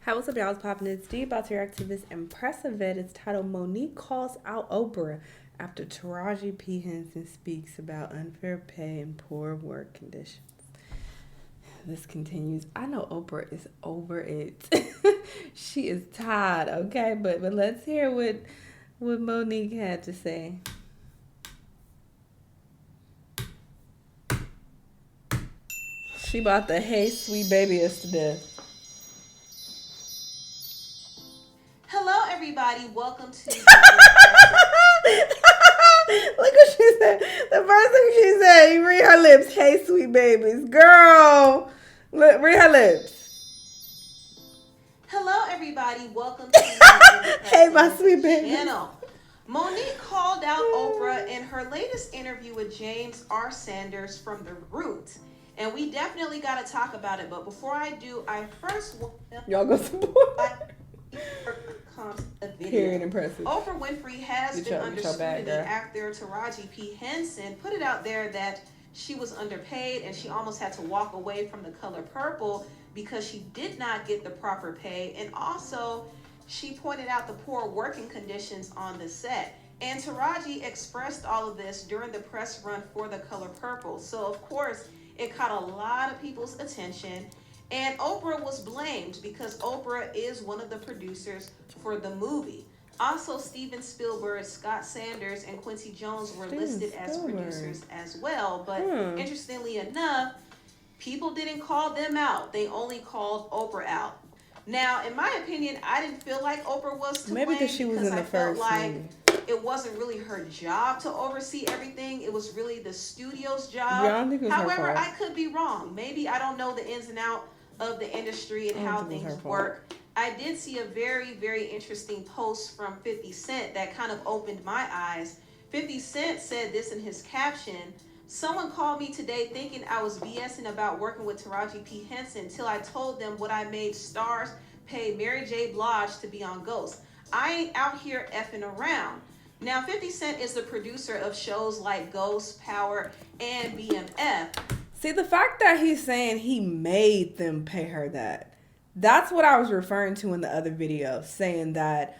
Hi, what's up, y'all? It's poppin'. It's D about to react to this impressive vid. It's titled Monique Calls Out Oprah after Taraji P. Henson speaks about unfair pay and poor work conditions. This continues. I know Oprah is over it. She is tired, okay? But let's hear what Monique had to say. She bought the Hey Sweet Baby us to death. Hello, everybody. Welcome to. Look what she said. The first thing she said, you read her lips. Hey, sweet babies. Girl. Look, read her lips. Hello, everybody. Welcome to Hey, my sweet baby. Channel. Monique called out Oprah in her latest interview with James R. Sanders from The Root. And we definitely got to talk about it. But before I do, I first want y'all go support. A video. Period. Impressive. Oprah Winfrey has been under scrutiny after Taraji P. Henson put it out there that she was underpaid and she almost had to walk away from The Color Purple because she did not get the proper pay. And also, she pointed out the poor working conditions on the set. And Taraji expressed all of this during the press run for The Color Purple. So, of course, it caught a lot of people's attention. And Oprah was blamed because Oprah is one of the producers for the movie. Also, Steven Spielberg, Scott Sanders, and Quincy Jones were listed as producers as well. But interestingly enough, people didn't call them out. They only called Oprah out. Now, in my opinion, I didn't feel like Oprah was to blame because she was in the first movie. It wasn't really her job to oversee everything. It was really the studio's job. Yeah, I don't think it was However, her fault. I could be wrong. Maybe I don't know the ins and outs of the industry and how things work. I did see a very, very interesting post from 50 Cent that kind of opened my eyes. 50 Cent said this in his caption: "Someone called me today thinking I was BSing about working with Taraji P. Henson till I told them what I made stars pay Mary J. Blige to be on Ghost. I ain't out here effing around." Now, 50 Cent is the producer of shows like Ghost, Power, and BMF. See, the fact that he's saying he made them pay her that's what I was referring to in the other video, saying that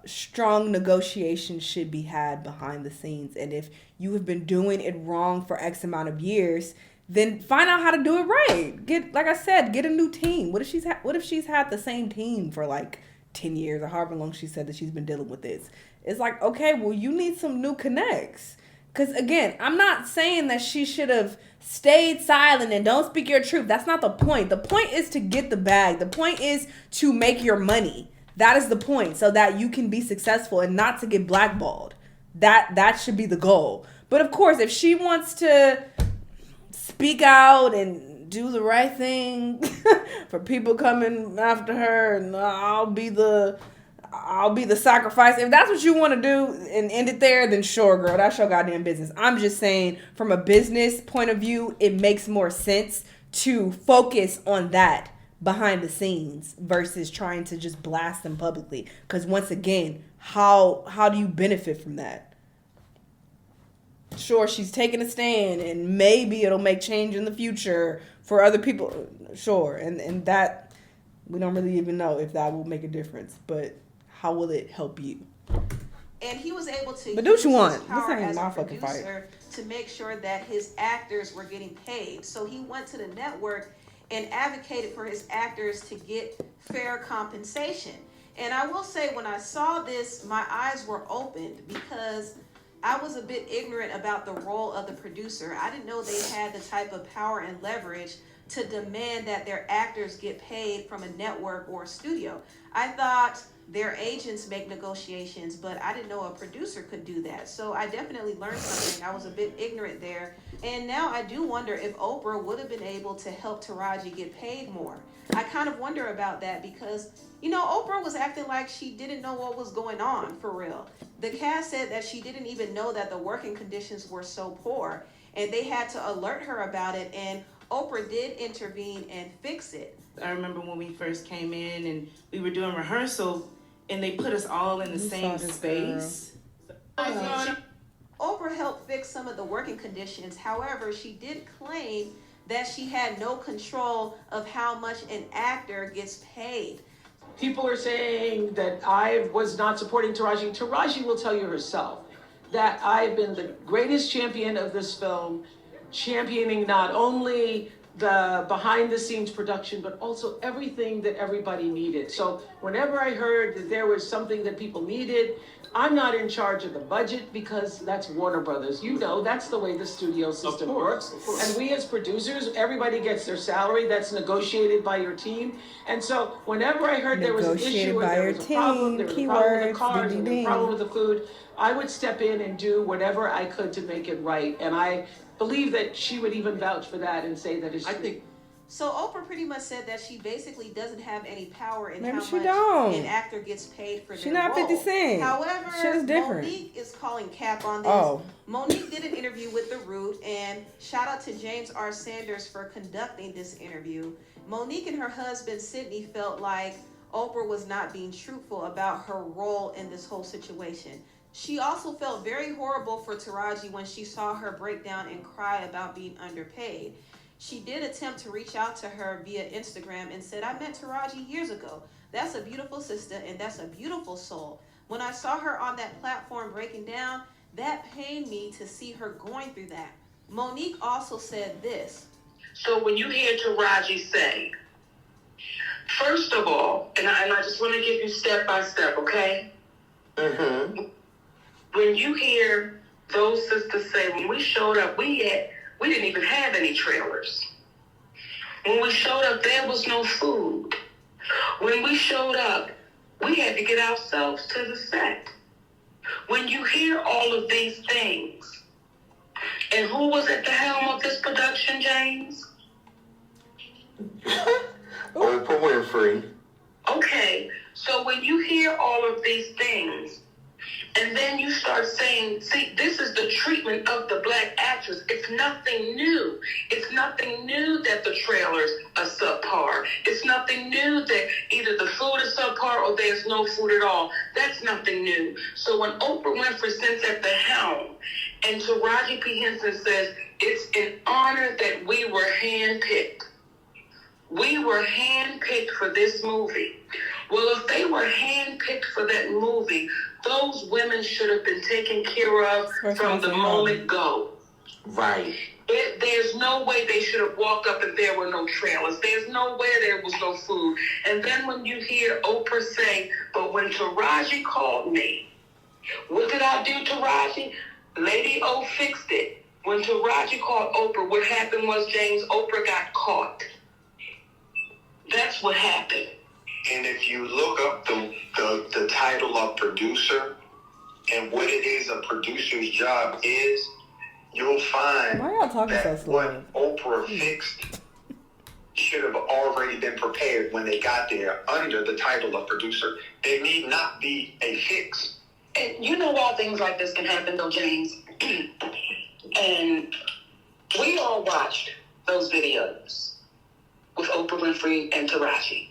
strong negotiations should be had behind the scenes. And if you have been doing it wrong for X amount of years, then find out how to do it right. Like I said, get a new team. What if she's had the same team for like 10 years or however long she said that she's been dealing with this? It's like, okay, well, you need some new connects. Because, again, I'm not saying that she should have stayed silent and don't speak your truth. That's not the point. The point is to get the bag. The point is to make your money. That is the point, so that you can be successful and not to get blackballed. That should be the goal. But, of course, if she wants to speak out and do the right thing for people coming after her, and I'll be the sacrifice. If that's what you want to do and end it there, then sure, girl, that's your goddamn business. I'm just saying, from a business point of view, it makes more sense to focus on that behind the scenes versus trying to just blast them publicly. Because once again, how do you benefit from that? Sure, she's taking a stand and maybe it'll make change in the future for other people. Sure, and that we don't really even know if that will make a difference, but how will it help you? And he was able to do what you want. His power This ain't as my a fucking producer to make sure that his actors were getting paid. So he went to the network and advocated for his actors to get fair compensation. And I will say, when I saw this, my eyes were opened because I was a bit ignorant about the role of the producer. I didn't know they had the type of power and leverage to demand that their actors get paid from a network or a studio. I thought their agents make negotiations, but I didn't know a producer could do that. So I definitely learned something. I was a bit ignorant there. And now I do wonder if Oprah would have been able to help Taraji get paid more. I kind of wonder about that because, Oprah was acting like she didn't know what was going on, for real. The cast said that she didn't even know that the working conditions were so poor, and they had to alert her about it, and Oprah did intervene and fix it. I remember when we first came in and we were doing rehearsal and they put us all in the same space. Oprah helped fix some of the working conditions. However, she did claim that she had no control of how much an actor gets paid. People are saying that I was not supporting Taraji. Taraji will tell you herself that I've been the greatest champion of this film, championing not only the behind the scenes production, but also everything that everybody needed. So whenever I heard that there was something that people needed, I'm not in charge of the budget because that's Warner Brothers. You know, that's the way the studio system works. And we as producers, everybody gets their salary. That's negotiated by your team. And so whenever I heard there was an issue or there was a problem, there was a problem with the cars, or there was a problem with the food, I would step in and do whatever I could to make it right. And I believe that she would even vouch for that and say that it's true. So Oprah pretty much said that she basically doesn't have any power in Maybe how she much don't. an actor gets paid for She their not role. 50 Cent. However, Shit is different. Monique is calling cap on this. Oh. Monique did an interview with The Root, and shout out to James R. Sanders for conducting this interview. Monique and her husband Sidney felt like Oprah was not being truthful about her role in this whole situation. She also felt very horrible for Taraji when she saw her break down and cry about being underpaid. She did attempt to reach out to her via Instagram and said, I met Taraji years ago. That's a beautiful sister and that's a beautiful soul. When I saw her on that platform breaking down, that pained me to see her going through that. Monique also said this. So when you hear Taraji say, first of all, and I just want to give you step by step, okay? Mm-hmm. When you hear those sisters say, when we showed up, we didn't even have any trailers. When we showed up, there was no food. When we showed up, we had to get ourselves to the set. When you hear all of these things, and who was at the helm of this production, James? Oprah Winfrey. Okay, so when you hear all of these things, and then you start saying, see, this is the treatment of the black actress. It's nothing new. It's nothing new that the trailers are subpar. It's nothing new that either the food is subpar or there's no food at all. That's nothing new. So when Oprah Winfrey sits at the helm and Taraji P. Henson says, it's an honor that we were handpicked. We were handpicked for this movie. Well, if they were handpicked for that movie, those women should have been taken care of from the moment go. Right. There's no way they should have walked up and there were no trailers. There's no way there was no food. And then when you hear Oprah say, but when Taraji called me, what did I do, Taraji? Lady O fixed it. When Taraji called Oprah, what happened was, James, Oprah got caught. That's what happened. And if you look up the title of producer and what it is a producer's job is, you'll find Why y'all talking so that slow? what Oprah fixed should have already been prepared when they got there under the title of producer. There need not be a fix. And you know all things like this can happen, though, James. And we all watched those videos with Oprah Winfrey and Taraji.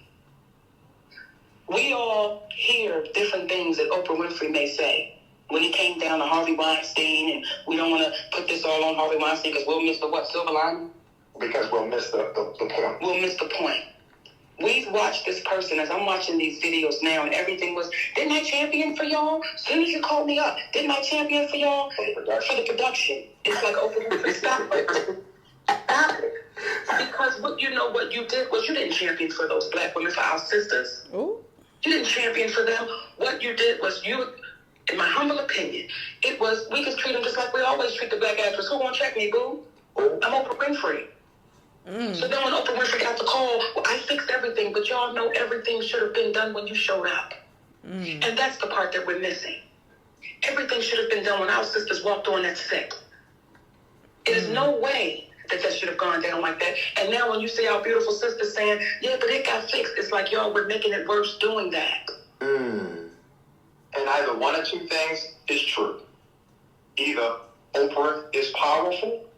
We all hear different things that Oprah Winfrey may say. When it came down to Harvey Weinstein, and we don't want to put this all on Harvey Weinstein because we'll miss the what, silver lining? Because we'll miss the point. We'll miss the point. We've watched this person as I'm watching these videos now, and everything was, didn't I champion for y'all? As soon as you called me up, didn't I champion for y'all? For the production. It's like, Oprah Winfrey, stop it. Stop it. Because what you did was you didn't champion for those black women, for our sisters. Ooh. You didn't champion for them. What you did was in my humble opinion, it was, we could treat them just like we always treat the black actress. Who gonna check me, boo? I'm Oprah Winfrey. So then when Oprah Winfrey got the call, well, I fixed everything, but y'all know everything should have been done when you showed up. And that's the part that we're missing. Everything should have been done when our sisters walked on that set. There's no way that should have gone down like that. And now when you see our beautiful sisters saying, yeah, but it got fixed, it's like y'all were making it worse doing that. And either one or two things is true. Either Oprah is powerful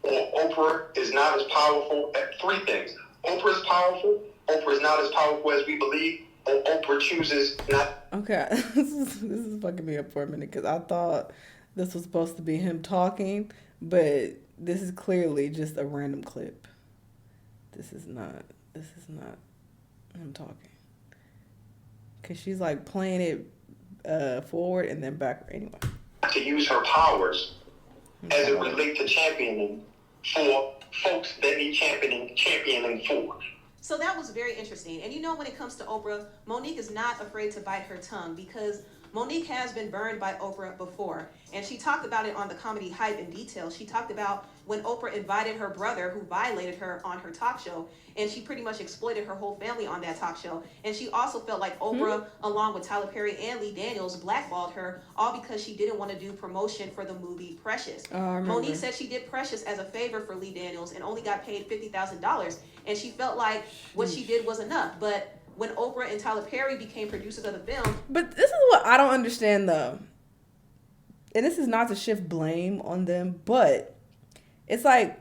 or Oprah is not as powerful at three things. Oprah is powerful, Oprah is not as powerful as we believe, or Oprah chooses not. Okay, this is fucking me up for a minute because I thought this was supposed to be him talking, but this is clearly just a random clip. This is not him talking. Because she's like playing it forward and then backward anyway. To use her powers as it relates to championing for folks that need championing for. So that was very interesting. And you know, when it comes to Oprah, Monique is not afraid to bite her tongue, because Monique has been burned by Oprah before. And she talked about it on the comedy Hype in detail. She talked about when Oprah invited her brother, who violated her, on her talk show. And she pretty much exploited her whole family on that talk show. And she also felt like Oprah, along with Tyler Perry and Lee Daniels, blackballed her, all because she didn't want to do promotion for the movie Precious. Monique said she did Precious as a favor for Lee Daniels and only got paid $50,000. And she felt like what she did was enough. But when Oprah and Tyler Perry became producers of the film. But this is what I don't understand, though. And this is not to shift blame on them, but it's like,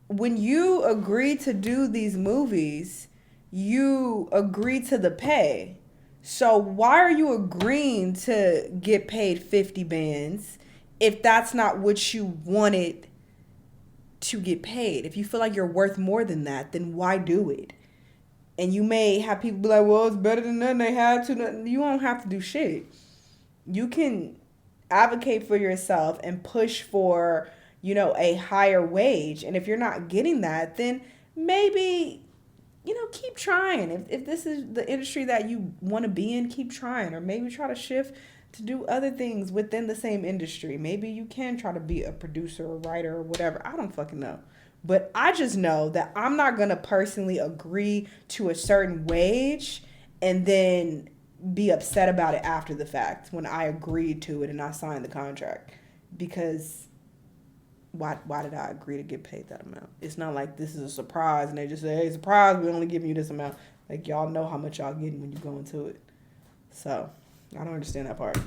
when you agree to do these movies, you agree to the pay. So why are you agreeing to get paid 50 bands if that's not what you wanted to get paid? If you feel like you're worth more than that, then why do it? And you may have people be like, well, it's better than that, and they had to. You don't have to do shit. You can advocate for yourself and push for, you know, a higher wage. And if you're not getting that, then maybe, you know, keep trying. If this is the industry that you want to be in, keep trying. Or maybe try to shift to do other things within the same industry. Maybe you can try to be a producer or writer or whatever. I don't fucking know. But I just know that I'm not going to personally agree to a certain wage and then be upset about it after the fact when I agreed to it and I signed the contract. Because why did I agree to get paid that amount? It's not like this is a surprise and they just say, hey, surprise, we're only giving you this amount. Like, y'all know how much y'all getting when you go into it. So I don't understand that part.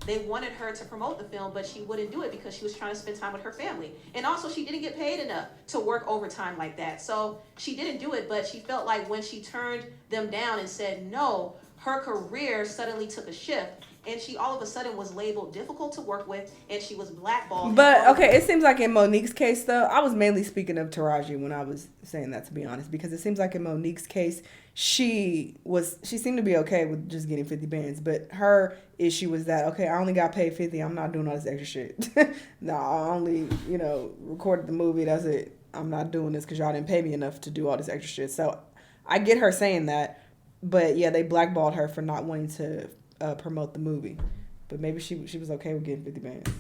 They wanted her to promote the film, but she wouldn't do it because she was trying to spend time with her family. And also, she didn't get paid enough to work overtime like that. So she didn't do it, but she felt like when she turned them down and said no, her career suddenly took a shift. And she all of a sudden was labeled difficult to work with, and she was blackballed. But, okay, it seems like in Monique's case, though, I was mainly speaking of Taraji when I was saying that, to be honest, because it seems like in Monique's case, she seemed to be okay with just getting 50 bands, but her issue was that, okay, I only got paid 50, I'm not doing all this extra shit. No, I only, you know, recorded the movie, that's it. I'm not doing this because y'all didn't pay me enough to do all this extra shit. So I get her saying that, but yeah, they blackballed her for not wanting to promote the movie. But maybe she was okay with getting 50 bands.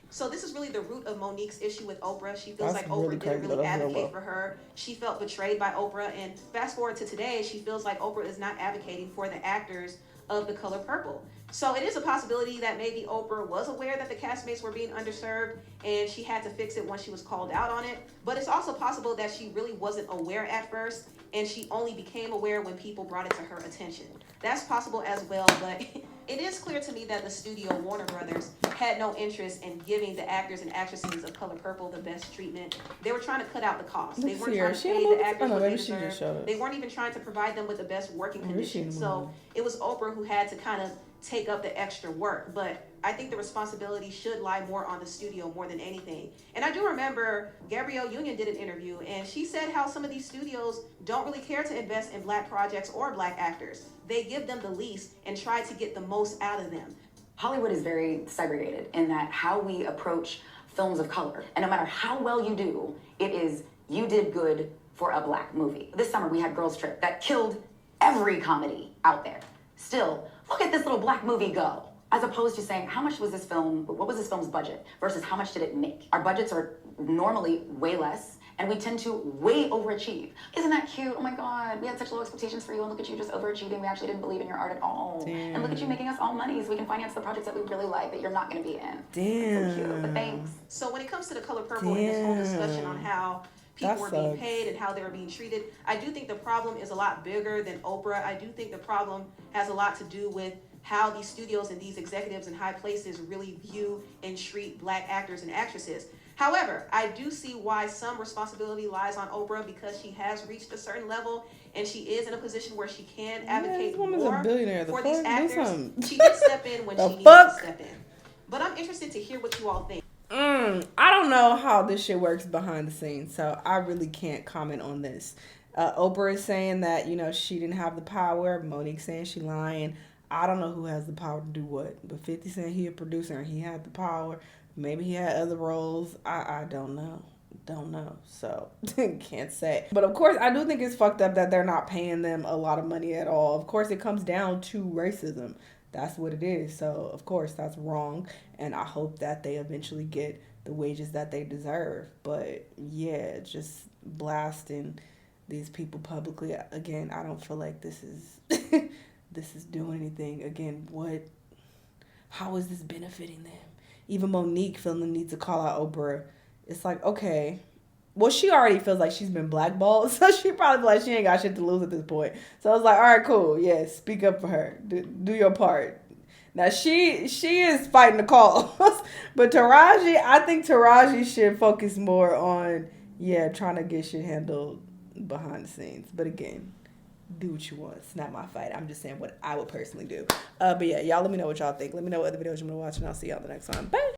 So this is really the root of Monique's issue with Oprah. She feels like Oprah didn't really advocate for her. She felt betrayed by Oprah. And fast forward to today, she feels like Oprah is not advocating for the actors of The Color Purple. So it is a possibility that maybe Oprah was aware that the castmates were being underserved and she had to fix it once she was called out on it. But it's also possible that she really wasn't aware at first and she only became aware when people brought it to her attention. That's possible as well, but it is clear to me that the studio, Warner Brothers, had no interest in giving the actors and actresses of Color Purple the best treatment. They were trying to cut out the cost. They weren't trying to pay the actors what they deserved. They weren't even trying to provide them with the best working conditions. So it was Oprah who had to kind of take up the extra work. But I think the responsibility should lie more on the studio more than anything. And I do remember Gabrielle Union did an interview, and she said how some of these studios don't really care to invest in black projects or black actors. They give them the least and try to get the most out of them. Hollywood is very segregated in that how we approach films of color. And no matter how well you do, it is you did good for a black movie. This summer we had Girls Trip that killed every comedy out there. Still, look at this little black movie go. As opposed to saying, how much was this film, what was this film's budget versus how much did it make? Our budgets are normally way less and we tend to way overachieve. Isn't that cute? Oh my God, we had such low expectations for you and look at you just overachieving. We actually didn't believe in your art at all. Damn. And look at you making us all money so we can finance the projects that we really like that you're not gonna be in. Damn. So cute, but thanks. So when it comes to The Color Purple and this whole discussion on how people were being paid and how they were being treated, I do think the problem is a lot bigger than Oprah. I do think the problem has a lot to do with how these studios and these executives in high places really view and treat black actors and actresses. However, I do see why some responsibility lies on Oprah because she has reached a certain level and she is in a position where she can advocate more for these actors. She did step in when she needed to step in. But I'm interested to hear what you all think. I don't know how this shit works behind the scenes, so I really can't comment on this. Oprah is saying that, she didn't have the power. Monique saying she lying. I don't know who has the power to do what, but 50 Cent, he a producer and he had the power. Maybe he had other roles. I don't know. Don't know. So, can't say. But of course, I do think it's fucked up that they're not paying them a lot of money at all. Of course, it comes down to racism. That's what it is. So, of course, that's wrong. And I hope that they eventually get the wages that they deserve. But yeah, just blasting these people publicly. Again, I don't feel like this is this is doing anything. Again, how is this benefiting them? Even Monique feeling the need to call out Oprah. It's like, okay. Well, she already feels like she's been blackballed, so she probably feel like she ain't got shit to lose at this point. So I was like, all right, cool. Yeah, speak up for her. Do your part. Now, she is fighting the cause. But Taraji, I think Taraji should focus more on, trying to get shit handled behind the scenes. But again, do what you want. It's not my fight. I'm just saying what I would personally do. But yeah, y'all let me know what y'all think. Let me know what other videos you want to watch, and I'll see y'all the next time. Bye.